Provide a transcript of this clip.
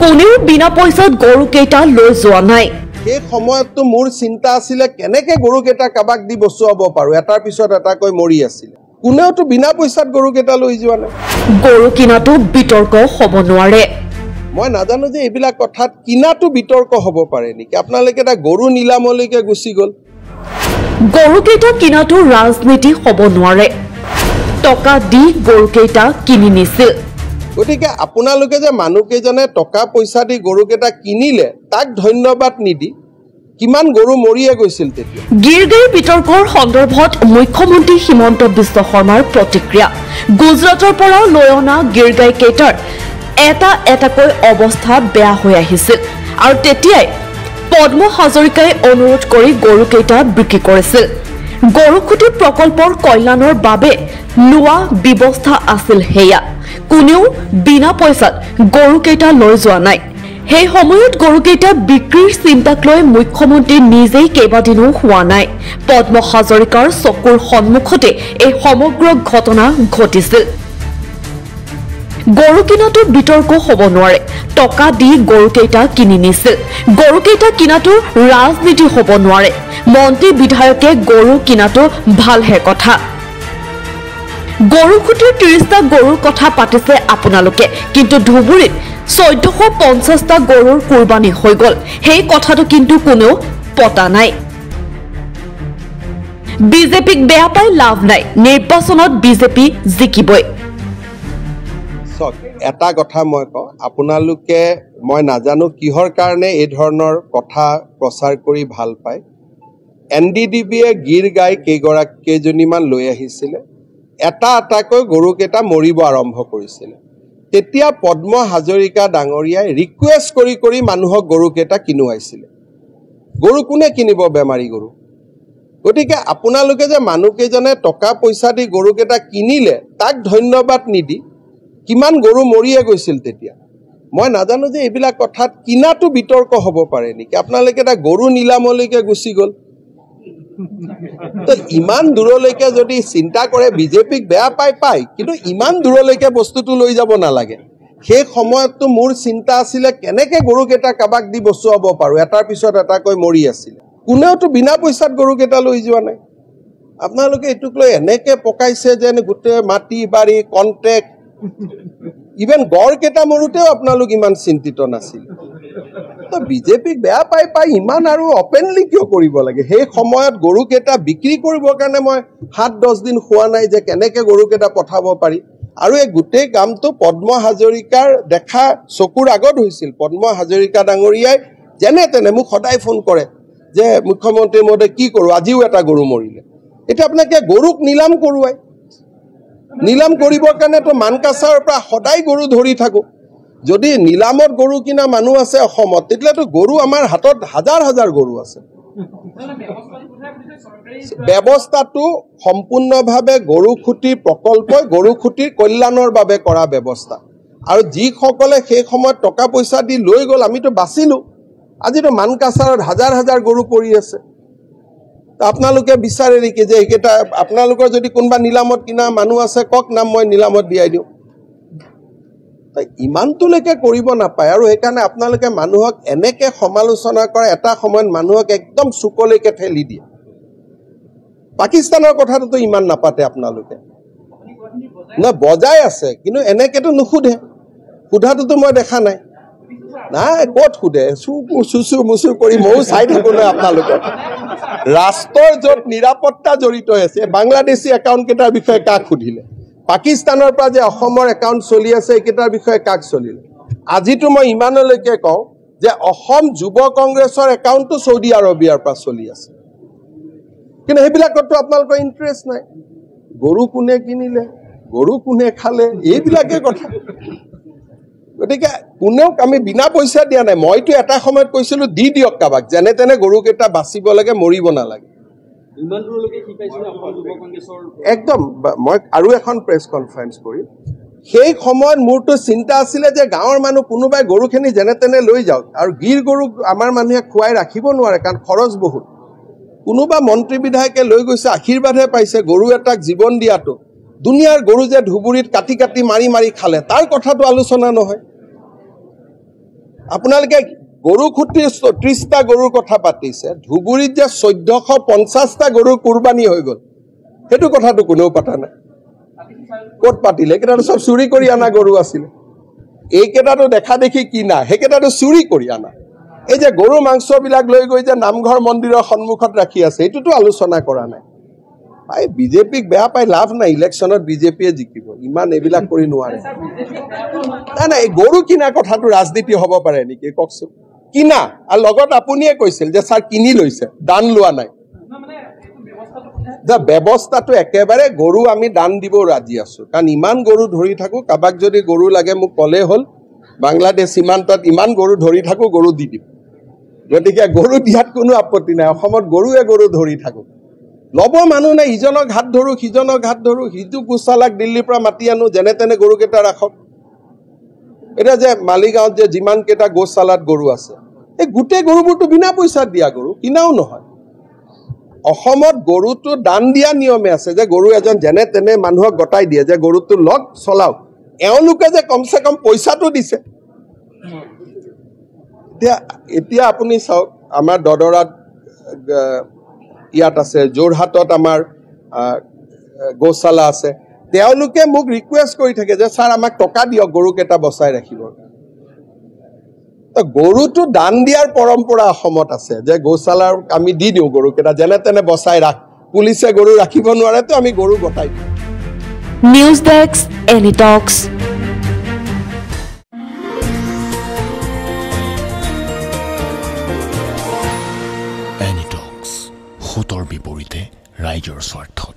কোনেও বিনা পইচাত গৰুকেইটা লৈ যোৱা নাই। সেই সময়তো মোৰ চিন্তা আছিলে কেনেকে গৰুকেইটা কাবাক দি বচুৱাব পাৰো, এটাৰ পিছত এটাকৈ মৰি আছিলে। কোনেওতো বিনা পইচাত গৰুকেইটা লৈ যোৱা নাই। গৰু কিনাটো বিতৰ্ক হ'ব নোৱাৰে। মই নাজানো যে এইবিলাক কথাত কিনাটো বিতৰ্ক হ'ব পাৰে নেকি। আপোনালোকে এটা গৰু নিলামলৈকে গুচি গ'ল। গৰুকেইটা কিনাটো ৰাজনীতি হ'ব নোৱাৰে। টকা দি গৰুকেইটা কিনি নিছিল। গতিকে আপোনালোকে যে মানুহকেইজনে টকা পইচা দি গৰুকেইটা কিনিলে তাক ধন্যবাদ নিদি কিমান গৰু মৰিয়ে গৈছিল তেতিয়া। গিৰগাঁও বিতৰ্কৰ সন্দৰ্ভত মুখ্যমন্ত্ৰী হিমন্ত বিশ্ব শৰ্মাৰ প্ৰতিক্ৰিয়া। গুজৰাটৰ পৰা লৈ অনা গিৰগাঁও কেইটাৰ এটাকৈ অৱস্থা বেয়া হৈ আহিছিল আৰু তেতিয়াই পদ্ম হাজৰিকাই অনুৰোধ কৰি গৰুকেইটা বিক্ৰী কৰিছিল। গৰুখুটি প্ৰকল্পৰ কল্যাণৰ বাবে লোৱা ব্যৱস্থা আছিল সেয়া। কোনেও বিনা পইচাত গৰুকেইটা লৈ যোৱা নাই। সেই সময়ত গৰুকেইটা বিক্ৰীৰ চিন্তাক লৈ মুখ্যমন্ত্ৰী নিজেই কেইবাদিনো হোৱা নাই। পদ্ম হাজৰিকাৰ চকুৰ সন্মুখতে এই সমগ্ৰ ঘটনা ঘটিছিল। গৰু কিনাটো বিতৰ্ক হ'ব নোৱাৰে। টকা দি গৰুকেইটা কিনি নিছিল। গৰুকেইটা কিনাটো ৰাজনীতি হ'ব নোৱাৰে। মন্ত্ৰী বিধায়কে গৰু কিনাটো ভালহে কথা। গৰুখুটিৰ 30টা গৰুৰ কথা পাতিছে আপোনালোকে, কিন্তু ধুবুৰীত 1450টা গৰুৰ কুৰবানী হৈ গ'ল। সেই কথাটো কিন্তু কোনেও পতা নাই। বিজেপিক বেয়া পাই লাভ নাই। নিৰ্বাচনত বিজেপি জিকিবই। এটা কথা মই কওঁ, আপোনালোকে মই নাজানো কিহৰ কাৰণে এই ধৰণৰ কথা প্ৰচাৰ কৰি ভাল পায়। NDDBয়ে গীৰ গাই কেইজনীমান লৈ আহিছিলে, এটাকৈ গৰুকেইটা মৰিব আৰম্ভ কৰিছিলে। তেতিয়া পদ্ম হাজৰিকা ডাঙৰীয়াই ৰিকুৱেষ্ট কৰি মানুহক গৰুকেইটা কিনোৱাইছিলে। গৰু কোনে কিনিব, বেমাৰী গৰু। গতিকে আপোনালোকে যে মানুহকেইজনে টকা পইচা দি গৰুকেইটা কিনিলে তাক ধন্যবাদ নিদি কিমান গৰু মৰিয়ে গৈছিল তেতিয়া। মই নাজানো যে এইবিলাক কথাত কিনাটো বিতৰ্ক হ'ব পাৰে নেকি। আপোনালোকে এটা গৰু নিলামলৈকে গুচি গ'ল। তো ইমান দূৰলৈকে যদি চিন্তা কৰে, বিজেপিক বেয়া পায়, কিন্তু ইমান দূৰলৈকে বস্তুটো লৈ যাব নালাগে। সেই সময়তো মোৰ চিন্তা আছিলে কেনেকে গৰুকেইটা কাবাক দি বচুৱাব পাৰো, এটাৰ পিছত এটাকৈ মৰি আছিলে। কোনেওতো বিনা পইচাত গৰুকেইটা লৈ যোৱা নাই। আপোনালোকে এইটোক লৈ এনেকে পকাইছে যেন গোটেই মাটি বাৰী কণ্ট্ৰেক্ট, ইভেন গড়কেইটা মৰোতেও আপোনালোক ইমান চিন্তিত নাছিল। তো বিজেপিক বেয়া পাই ইমান আৰু অপেনলি কিয় কৰিব লাগে। সেই সময়ত গৰুকেইটা বিক্ৰী কৰিবৰ কাৰণে মই 7-10 দিন হোৱা নাই যে কেনেকে গৰুকেইটা পঠাব পাৰি। আৰু এই গোটেই কামটো পদ্ম হাজৰিকাৰ দেখা চকুৰ আগত হৈছিল। পদ্ম হাজৰিকা ডাঙৰীয়াই যেনে তেনে মোক সদায় ফোন কৰে যে মুখ্যমন্ত্ৰী মহোদয় কি কৰোঁ, আজিও এটা গৰু মৰিলে। এতিয়া আপোনালোকে গৰুক নিলাম কৰোৱাই, নিলাম কৰিবৰ কাৰণেতো মানকাছাৰৰ পৰা সদায় গৰু ধৰি থাকো। যদি নিলামত গৰু কিনা মানুহ আছে অসমত, তেতিয়াতো গৰু আমাৰ হাতত হাজাৰ গৰু আছে। ব্যৱস্থাটো সম্পূৰ্ণভাৱে গৰুখুটিৰ প্ৰকল্পই গৰুখুটিৰ কল্যাণৰ বাবে কৰা ব্যৱস্থা। আৰু যিসকলে সেই সময়ত টকা পইচা দি লৈ গ'ল, আমিতো বাচিলো। আজিতো মানকাছাৰত হাজাৰ গৰু পৰি আছে। আপোনালোকে বিচাৰে নেকি যে এইকেইটা, আপোনালোকৰ যদি কোনোবা নিলামত কিনা মানুহ আছে কওক, নাম মই নিলামত দিয়াই দিওঁ। ইমানটোলৈকে কৰিব নাপায়। আৰু সেইকাৰণে আপোনালোকে মানুহক এনেকে সমালোচনা কৰে, এটা সময়ত মানুহক একদম চুকলৈকে ঠেলি দিয়ে। পাকিস্তানৰ কথাটোতো ইমান নাপাতে আপোনালোকে, নহয় বজাই আছে, কিন্তু এনেকেতো নুসুধে। সোধাটোতো মই দেখা নাই। ক'ত সোধে, চুচু মুচু কৰি ময়ো চাই থাকো নহয় আপোনালোকক। ৰাষ্ট্ৰৰ য'ত নিৰাপত্তা জড়িত আছে, বাংলাদেশী একাউণ্ট কেইটাৰ বিষয়ে কাক সুধিলে, পাকিস্তানৰ পৰা যে অসমৰ একাউণ্ট চলি আছে এইকেইটাৰ বিষয়ে কাক চলিলে। আজিতো মই ইমানলৈকে কওঁ যে অসম যুৱ কংগ্ৰেছৰ একাউণ্টটো চৌদি আৰবিয়াৰ পৰা চলি আছে, কিন্তু সেইবিলাকতো আপোনালোকৰ ইণ্টাৰেষ্ট নাই। গৰু কোনে কিনিলে, গৰু কোনে খালে, এইবিলাকে কথা। গতিকে কোনেও আমি বিনা পইচা দিয়া নাই। মইতো এটা সময়ত কৈছিলো দি দিয়ক কাবাক, যেনে তেনে গৰুকেইটা বাচিব লাগে, মৰিব নালাগে। একদম মই আৰু এখন প্ৰেছ কনফাৰেন্স কৰিম। সেই সময়ত মোৰতো চিন্তা আছিলে যে গাঁৱৰ মানুহ কোনোবাই গৰুখিনি যেনে তেনে লৈ যাওক। আৰু গীৰ গৰু আমাৰ মানুহে খুৱাই ৰাখিব নোৱাৰে, কাৰণ খৰচ বহুত। কোনোবা মন্ত্ৰী বিধায়কে লৈ গৈছে, আশীৰ্বাদহে পাইছে। গৰু এটাক জীৱন দিয়াটো, দুনিয়াৰ গৰু যে ধুবুৰীত কাটি মাৰি খালে, তাৰ কথাটো আলোচনা নহয়। আপোনালোকে গৰু খুটি 30টা গৰুৰ কথা পাতিছে, ধুবুৰীত যে 1450টা গৰু কুৰবানী হৈ গ'ল, সেইটো কথাটো কোনেও পতা নাই। ক'ত পাতিলে? এইকেইটাটো চব চুৰি কৰি অনা গৰু আছিলে। এইকেইটাটো দেখা দেখি কিনা, সেইকেইটাটো চুৰি কৰি অনা। এই যে গৰু মাংসবিলাক লৈ গৈ যে নামঘৰ মন্দিৰৰ সন্মুখত ৰাখি আছে, এইটোতো আলোচনা কৰা নাই। বিজেপিক বেয়া পাই লাভ নাই, ইলেকশ্যনত বিজেপিয়ে জিকিব, ইমান এইবিলাক কৰি নোৱাৰে। নাই এই গৰু কিনা কথাটো ৰাজনীতি হ'ব পাৰে নেকি কওকচোন? কিনা, আৰু লগত আপুনিয়ে কৈছিল যে ছাৰ কিনি লৈছে, দান লোৱা নাই। ব্যৱস্থাটো একেবাৰে গৰু আমি দান দিব ৰাজি আছো, কাৰণ ইমান গৰু ধৰি থাকো, কাৰোবাক যদি গৰু লাগে মোক ক'লে হ'ল, বাংলাদেশ সীমান্তত ইমান গৰু ধৰি থাকো, গৰু দি দিম। গতিকে গৰু দিয়াত কোনো আপত্তি নাই, অসমত গৰুৱে গৰু ধৰি থাকো। ল'ব মানুহ নাই, ইজনক হাত ধৰো সিজনক হাত ধৰো, সিটো গোচালাক দিল্লীৰ পৰা মাতি আনো, যেনে তেনে গৰুকেইটা ৰাখক। এতিয়া যে মালিগাঁৱত যে যিমান কেইটা গোশালাত গৰু আছে, এই গোটেই গৰুবোৰতো বিনা পইচাত দিয়া গৰু, কিনাও নহয়। অসমত গৰুটো দান দিয়া নিয়মে আছে, যে গৰু এজন যেনে তেনে মানুহক গতাই দিয়ে যে গৰুটো লগ চলাওক, এওঁলোকে যে কমচে কম পইচাটো দিছে। এতিয়া আপুনি চাওক, আমাৰ দদৰাত ইয়াত আছে, যোৰহাটত আমাৰ গৌশালা আছে, তেওঁলোকে মোক ৰিকুৱেষ্ট কৰি থাকে যে ছাৰ আমাক টকা দিয়ক গৰুকেইটা বচাই ৰাখিবৰ কাৰণে। গৰুটো দান দিয়াৰ পৰম্পৰা অসমত আছে, যে গৌশালাৰ আমি দি দিওঁ গৰুকেইটা, যেনে তেনে বচাই ৰাখ, পুলিচে গৰু ৰাখিব নোৱাৰেতো আমি গৰু গতাই দিওঁ। নিউজ ডেস্ক, এনি টক্স। এনি টক্স, সোঁতৰ বিপৰীতে ৰাইজৰ স্বাৰ্থত।